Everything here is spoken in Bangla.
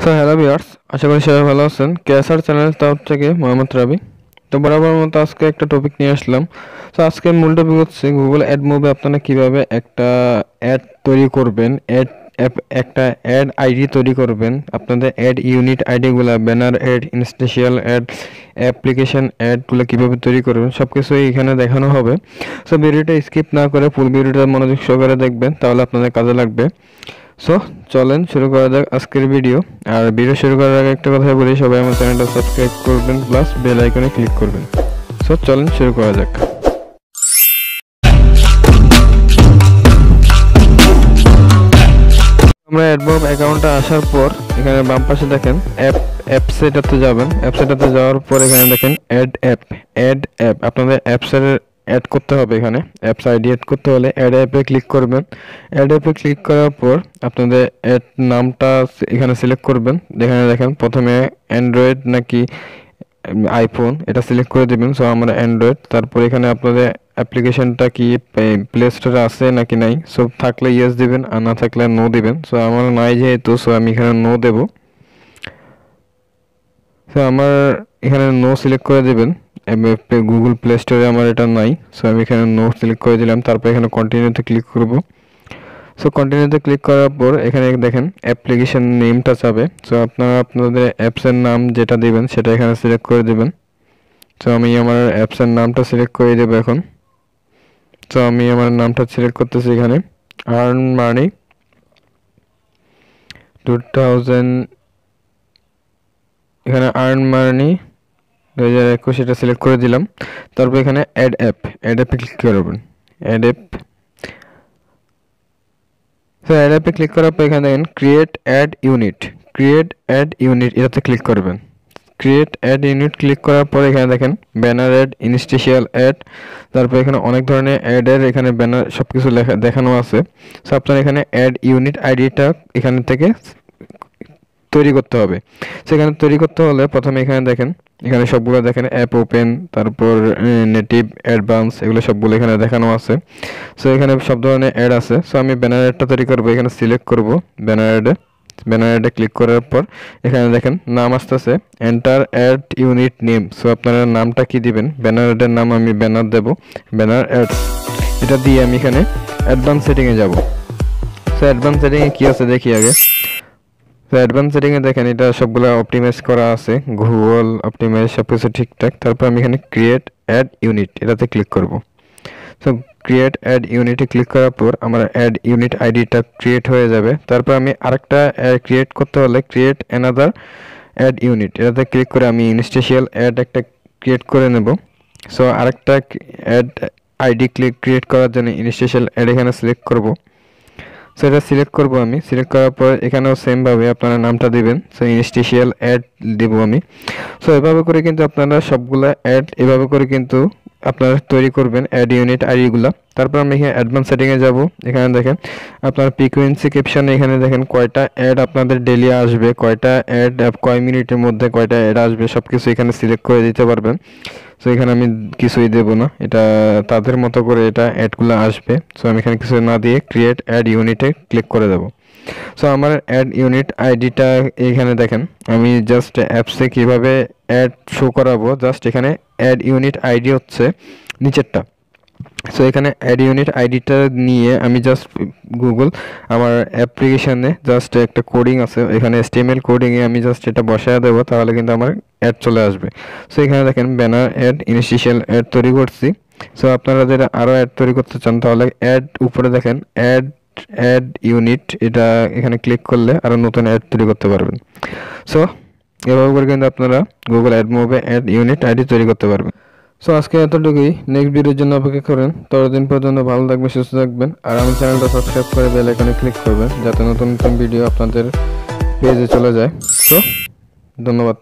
তো হ্যালো ভিউয়ার্স, আশা করি সবাই ভালো আছেন। কেএসআর চ্যানেল তরফ থেকে মোহাম্মদ রাবি। তো বরাবর মতো আজকে একটা টপিক নিয়ে আসলাম। তো আজকের মূল টপিক হচ্ছে গুগল অ্যাডমোবে আপনারা কিভাবে একটা অ্যাড তৈরি করবেন, একটা অ্যাড আইডি তৈরি করবেন। আপনাদের অ্যাড ইউনিট আইডিগুলো, banner ad, interstitial ad, application অ্যাডগুলো কীভাবে তৈরি করবেন সব কিছুই এখানে দেখানো হবে। সো ভিডিওটা স্কিপ না করে ফুল ভিডিওটা মনোযোগ সহকারে দেখবেন, তাহলে আপনাদের কাজে লাগবে। সো চলেন শুরু করা যাক আজকের ভিডিও। আর ভিডিও শুরু করার আগে একটা কথা বলি, সবাই আমার চ্যানেলটা সাবস্ক্রাইব করবেন প্লাস বেল আইকনে ক্লিক করবেন। সো চলেন শুরু করা যাক। আমরা অ্যাডমব অ্যাকাউন্টে আসার পর এখানে বাম পাশে দেখেন অ্যাপসেটাতে যাবেন। অ্যাপসেটাতে যাওয়ার পর এখানে দেখেন অ্যাড অ্যাপ। আপনাদের অ্যাপসের অ্যাড করতে হবে। এখানে অ্যাপস আইডি অ্যাড করতে হলে অ্যাড অ্যাপে ক্লিক করবেন। অ্যাড অ্যাপে ক্লিক করার পর আপনাদের অ্যাড নামটা এখানে সিলেক্ট করবেন। এখানে দেখেন প্রথমে অ্যান্ড্রয়েড নাকি আইফোন এটা সিলেক্ট করে দেবেন। সো আমরা অ্যান্ড্রয়েড। তারপর এখানে আপনাদের অ্যাপ্লিকেশনটা কি প্লে স্টোরে আছে নাকি নাই, সো থাকলে ইয়েস দিবেন আর না থাকলে নো দিবেন। সো আমার নাই যেহেতু, সো আমি এখানে নো দেব। সো আমার এখানে নো সিলেক্ট করে দেবেন। গুগল প্লে স্টোরে আমার এটা নাই, সো আমি এখানে নো সিলেক্ট করে দিলাম। তারপর এখানে কন্টিনিউতে ক্লিক করব। সো কন্টিনিউতে ক্লিক করার পর এখানে দেখেন অ্যাপ্লিকেশন নেমটা চাবে। সো আপনারা আপনাদের অ্যাপসের নাম যেটা দিবেন সেটা এখানে সিলেক্ট করে দেবেন। সো আমি আমার অ্যাপসের নামটা সিলেক্ট করে দেবো এখন। সো আমি আমার নামটা সিলেক্ট করতেছি এখানে আর্ন মানি 2000, এখানে আর্ন মানি 2021 এটা সিলেক্ট করে দিলাম। তারপর এখানে অ্যাড অ্যাপে ক্লিক করবেন। অ্যাড অ্যাপে ক্লিক করার পর এখানে দেখেন ক্রিয়েট অ্যাড ইউনিট এটাতে ক্লিক করবেন। ক্রিয়েট অ্যাড ইউনিট ক্লিক করার পর এখানে দেখেন ব্যানার অ্যাড, ইনস্টিটিয়াল অ্যাড, তারপর এখানে অনেক ধরনের অ্যাডের এখানে ব্যানার সব কিছু দেখানো আছে। সো আপনার এখানে অ্যাড ইউনিট আইডিটা এখান থেকে তৈরি করতে হবে। সেখানে তৈরি করতে হলে প্রথমে এখানে দেখেন, এখানে সবগুলো দেখেন অ্যাপ ওপেন, তারপর নেটিভ, অ্যাডভান্স, এগুলো সবগুলো এখানে দেখানো আছে। সো এখানে সব ধরনের অ্যাড আছে। সো আমি ব্যানার অ্যাডটা তৈরি করবো। এখানে সিলেক্ট করব ব্যানার অ্যাডে ক্লিক করার পর এখানে দেখেন নাম আসতেছে enter add unit name. So আপনারা নামটা কি দিবেন, ব্যানার অ্যাডের নাম আমি ব্যানার দেব, ব্যানার অ্যাড। এটা দিয়ে আমি এখানে অ্যাডভান্স সেটিংয়ে যাব। সো অ্যাডভান্স সেটিংয়ে কি আছে দেখি আগে। তো অ্যাডভান্স সেটিংয়ে দেখেন এটা সবগুলো অপটিমাইজ করা আছে, গুগল অপটিমাইজ সব কিছু ঠিকঠাক। তারপর আমি এখানে ক্রিয়েট অ্যাড ইউনিট এটাতে ক্লিক করব। সো ক্রিয়েট অ্যাড ইউনিটে ক্লিক করার পর আমার অ্যাড ইউনিট আইডিটা ক্রিয়েট হয়ে যাবে। তারপর আমি আরেকটা ক্রিয়েট করতে হলে ক্রিয়েট অ্যানাদার অ্যাড ইউনিট এটাতে ক্লিক করে আমি ইনস্টিটিয়াল অ্যাড একটা ক্রিয়েট করে নেব। সো আরেকটা অ্যাড আইডি ক্রিয়েট করার জন্য ইনস্টিটিয়াল অ্যাড এখানে সিলেক্ট করব। সো এটা সিলেক্ট করব আমি। সিলেক্ট করার পর এখানেও সেমভাবে আপনারা নামটা দিবেন। সো ইনস্টিটিয়াল অ্যাড দেব আমি। সো এভাবে করে কিন্তু আপনারা সবগুলা অ্যাড এভাবে করে কিন্তু আপনারা তৈরি করবেন অ্যাড ইউনিট আইডিগুলো। তারপর আমি এখানে অ্যাডভান্স সেটিংয়ে যাব। এখানে দেখেন আপনার ফ্রিকোয়েন্সি ক্যাপশনে এখানে দেখেন কয়টা অ্যাড আপনাদের ডেলি আসবে, কয়টা অ্যাড কয় মিনিটের মধ্যে কয়টা অ্যাড আসবে সব কিছু এখানে সিলেক্ট করে দিতে পারবেন। সো এখানে আমি কিছুই দেব না, এটা তাদের মতো করে এটা অ্যাডগুলো আসবে। সো আমি এখানে কিছু না দিয়ে ক্রিয়েট অ্যাড ইউনিটে ক্লিক করে দেব। সো আমার অ্যাড ইউনিট আইডিটা এখানে দেখেন আমি জাস্ট অ্যাপসে কীভাবে অ্যাড শো করাবো, জাস্ট এখানে অ্যাড ইউনিট আইডি হচ্ছে নিচেরটা। সো এখানে অ্যাড ইউনিট আইডিটা নিয়ে আমি জাস্ট গুগল আমার অ্যাপ্লিকেশানে জাস্ট একটা কোডিং আছে, এখানে HTML কোডিংয়ে আমি জাস্ট এটা বসায় দেবো, তাহলে কিন্তু আমার অ্যাড চলে আসবে। সো এখানে দেখেন ব্যানার অ্যাড, ইনস্টিটিয়াল অ্যাড তৈরি করছি। সো আপনারা যেটা আরও অ্যাড তৈরি করতে চান তাহলে অ্যাড উপরে দেখেন অ্যাড ইউনিট, এটা এখানে ক্লিক করলে আরও নতুন অ্যাড তৈরি করতে পারবেন। সো এভাবে করে কিন্তু আপনারা গুগল অ্যাডমোবে অ্যাড ইউনিট আইডি তৈরি করতে পারবেন। সো আজকে এতটুকুই। নেক্সট ভিডিওর জন্য অপেক্ষা করেন। ততদিন পর্যন্ত ভালো থাকবেন, সুস্থ থাকবেন। আর আমার চ্যানেলটা সাবস্ক্রাইব করে বেল আইকনে ক্লিক করবেন যাতে নতুন নতুন ভিডিও আপনাদের পেজে চলে যায়। সো ধন্যবাদ।